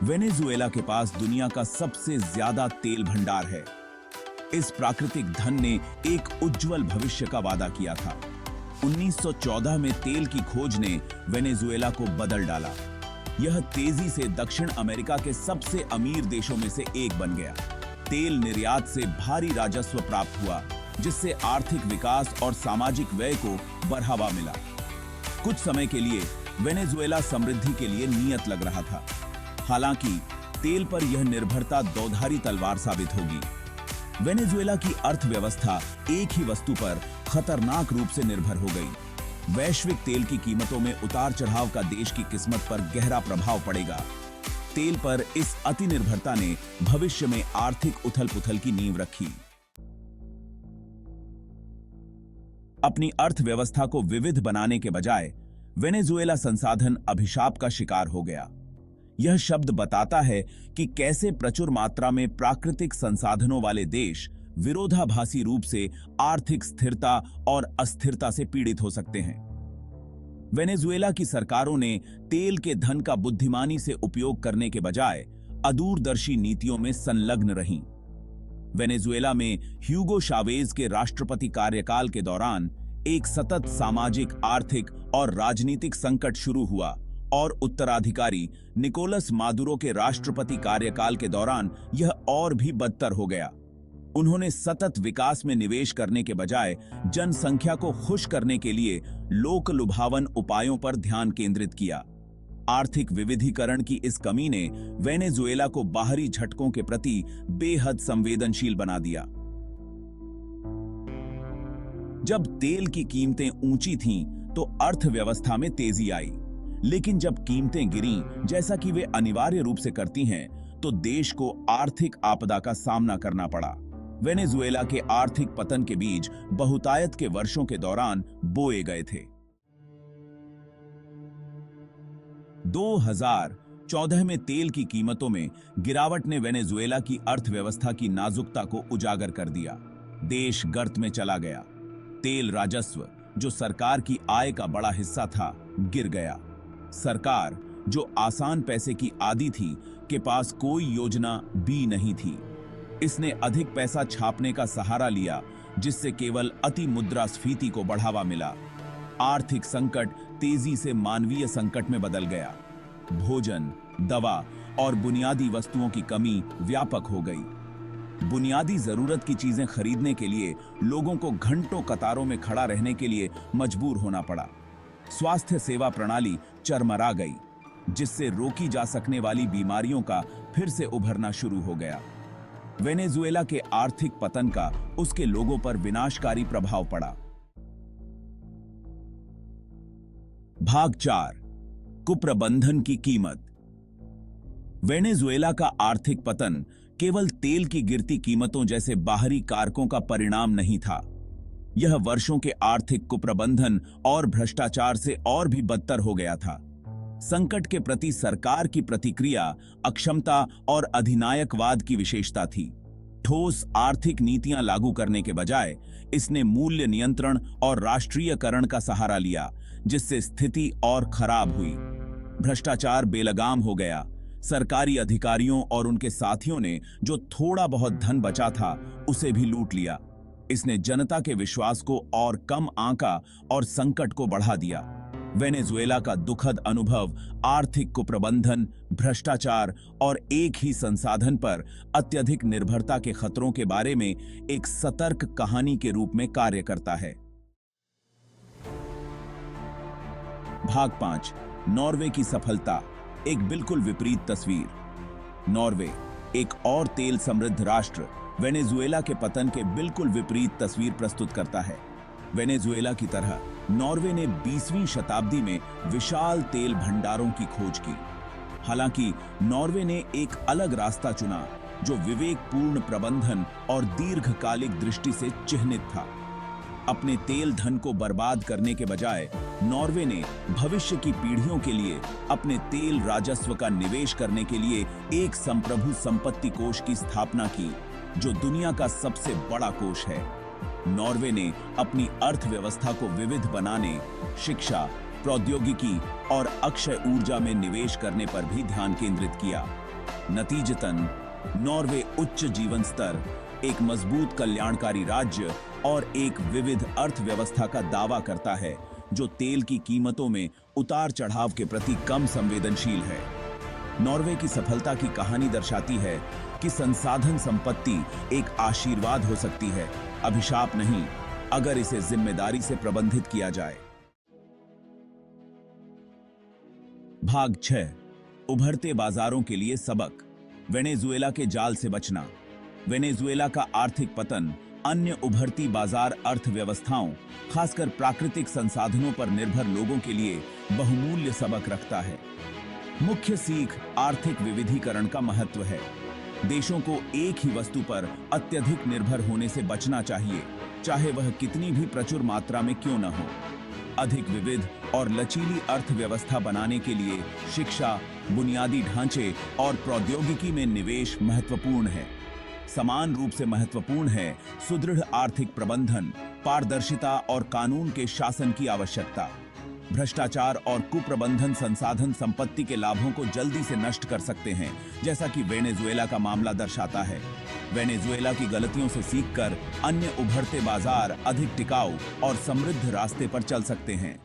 Venezuela के पास दुनिया का सबसे ज्यादा तेल भंडार है। इस प्राकृतिक धन ने एक उज्जवल भविष्य का वादा किया था। 1914 में तेल की खोज ने वेनेजुएला को बदल डाला। यह तेजी से दक्षिण अमेरिका के सबसे अमीर देशों में से एक बन गया। तेल निर्यात से भारी राजस्व प्राप्त हुआ, जिससे आर्थिक विकास और सामाजिक व्यय को बढ़ावा मिला। कुछ समय के लिए वेनेजुएला समृद्धि के लिए नियत लग रहा था। हालांकि तेल पर यह निर्भरता दोधारी तलवार साबित होगी। वेनेजुएला की अर्थव्यवस्था एक ही वस्तु पर खतरनाक रूप से निर्भर हो गई। वैश्विक तेल की कीमतों में उतार चढ़ाव का देश की किस्मत पर गहरा प्रभाव पड़ेगा। तेल पर इस अति निर्भरता ने भविष्य में आर्थिक उथल-पुथल की नींव रखी। अपनी अर्थव्यवस्था को विविध बनाने के बजाय वेनेजुएला संसाधन अभिशाप का शिकार हो गया। यह शब्द बताता है कि कैसे प्रचुर मात्रा में प्राकृतिक संसाधनों वाले देश विरोधाभासी रूप से आर्थिक स्थिरता और अस्थिरता से पीड़ित हो सकते हैं। वेनेजुएला की सरकारों ने तेल के धन का बुद्धिमानी से उपयोग करने के बजाय अदूरदर्शी नीतियों में संलग्न रहीं। वेनेजुएला में ह्यूगो शावेज के राष्ट्रपति कार्यकाल के दौरान एक सतत सामाजिक, आर्थिक और राजनीतिक संकट शुरू हुआ और उत्तराधिकारी निकोलस मादुरो के राष्ट्रपति कार्यकाल के दौरान यह और भी बदतर हो गया। उन्होंने सतत विकास में निवेश करने के बजाय जनसंख्या को खुश करने के लिए लोक लुभावन उपायों पर ध्यान केंद्रित किया। आर्थिक विविधीकरण की इस कमी ने वेनेजुएला को बाहरी झटकों के प्रति बेहद संवेदनशील बना दिया। जब तेल की कीमतें ऊंची थीं, तो अर्थव्यवस्था में तेजी आई। लेकिन जब कीमतें गिरीं, जैसा कि वे अनिवार्य रूप से करती हैं, तो देश को आर्थिक आपदा का सामना करना पड़ा। वेनेजुएला के आर्थिक पतन के बीज बहुतायत के वर्षों के दौरान बोए गए थे। 2014 में तेल की कीमतों में गिरावट ने वेनेजुएला की अर्थव्यवस्था की नाजुकता को उजागर कर दिया। देश गर्त में चला गया। तेल राजस्व, जो सरकार की आय का बड़ा हिस्सा था, गिर गया। सरकार, जो आसान पैसे की आदी थी, के पास कोई योजना भी नहीं थी। इसने अधिक पैसा छापने का सहारा लिया, जिससे केवल अति मुद्रास्फीति को बढ़ावा मिला। आर्थिक संकट तेजी से मानवीय संकट में बदल गया। भोजन, दवा और बुनियादी वस्तुओं की कमी व्यापक हो गई। बुनियादी जरूरत की चीजें खरीदने के लिए लोगों को घंटों कतारों में खड़ा रहने के लिए मजबूर होना पड़ा। स्वास्थ्य सेवा प्रणाली चरमरा गई, जिससे रोकी जा सकने वाली बीमारियों का फिर से उभरना शुरू हो गया। वेनेजुएला के आर्थिक पतन का उसके लोगों पर विनाशकारी प्रभाव पड़ा। भाग 4, कुप्रबंधन की कीमत। वेनेजुएला का आर्थिक पतन केवल तेल की गिरती कीमतों जैसे बाहरी कारकों का परिणाम नहीं था। यह वर्षों के आर्थिक कुप्रबंधन और भ्रष्टाचार से और भी बदतर हो गया था। संकट के प्रति सरकार की प्रतिक्रिया अक्षमता और अधिनायकवाद की विशेषता थी। ठोस आर्थिक नीतियां लागू करने के बजाय इसने मूल्य नियंत्रण और राष्ट्रीयकरण का सहारा लिया, जिससे स्थिति और खराब हुई। भ्रष्टाचार बेलगाम हो गया। सरकारी अधिकारियों और उनके साथियों ने जो थोड़ा बहुत धन बचा था, उसे भी लूट लिया। इसने जनता के विश्वास को और कम आंका और संकट को बढ़ा दिया। वेनेजुएला का दुखद अनुभव आर्थिक कुप्रबंधन, भ्रष्टाचार और एक ही संसाधन पर अत्यधिक निर्भरता के खतरों के बारे में एक सतर्क कहानी के रूप में कार्य करता है। भाग 5, नॉर्वे की सफलता, एक बिल्कुल विपरीत तस्वीर। नॉर्वे, एक और तेल समृद्ध राष्ट्र, वेनेजुएला के पतन के बिल्कुल विपरीत तस्वीर प्रस्तुत करता है। वेनेजुएला की तरह नॉर्वे ने 20वीं शताब्दी में विशाल तेल भंडारों की खोज की। हालांकि नॉर्वे ने एक अलग रास्ता चुना, जो विवेकपूर्ण प्रबंधन और दीर्घकालिक दृष्टि से चिह्नित था। अपने तेल धन को बर्बाद करने के बजाय नॉर्वे ने भविष्य की पीढ़ियों के लिए अपने तेल राजस्व का निवेश करने के लिए एक संप्रभु संपत्ति कोष की स्थापना की, जो दुनिया का सबसे बड़ा कोष है। नॉर्वे ने अपनी अर्थव्यवस्था को विविध बनाने, शिक्षा, प्रौद्योगिकी और अक्षय ऊर्जा में निवेश करने पर भी ध्यान केंद्रित किया। नतीजतन नॉर्वे उच्च जीवन स्तर, एक मजबूत कल्याणकारी राज्य और एक विविध अर्थव्यवस्था का दावा करता है, जो तेल की कीमतों में उतार चढ़ाव के प्रति कम संवेदनशील है। नॉर्वे की सफलता की कहानी दर्शाती है कि संसाधन संपत्ति एक आशीर्वाद हो सकती है, अभिशाप नहीं, अगर इसे जिम्मेदारी से प्रबंधित किया जाए। भाग 6, उभरते बाजारों के लिए सबक। वेनेजुएला के जाल से बचना। वेनेजुएला का आर्थिक पतन अन्य उभरती बाजार अर्थव्यवस्थाओं, खासकर प्राकृतिक संसाधनों पर निर्भर लोगों के लिए बहुमूल्य सबक रखता है। मुख्य सीख आर्थिक विविधीकरण का महत्व है। देशों को एक ही वस्तु पर अत्यधिक निर्भर होने से बचना चाहिए, चाहे वह कितनी भी प्रचुर मात्रा में क्यों न हो। अधिक विविध और लचीली अर्थव्यवस्था बनाने के लिए शिक्षा, बुनियादी ढांचे और प्रौद्योगिकी में निवेश महत्वपूर्ण है। समान रूप से महत्वपूर्ण है सुदृढ़ आर्थिक प्रबंधन, पारदर्शिता और कानून के शासन की आवश्यकता। भ्रष्टाचार और कुप्रबंधन संसाधन संपत्ति के लाभों को जल्दी से नष्ट कर सकते हैं, जैसा कि वेनेजुएला का मामला दर्शाता है। वेनेजुएला की गलतियों से सीखकर अन्य उभरते बाजार अधिक टिकाऊ और समृद्ध रास्ते पर चल सकते हैं।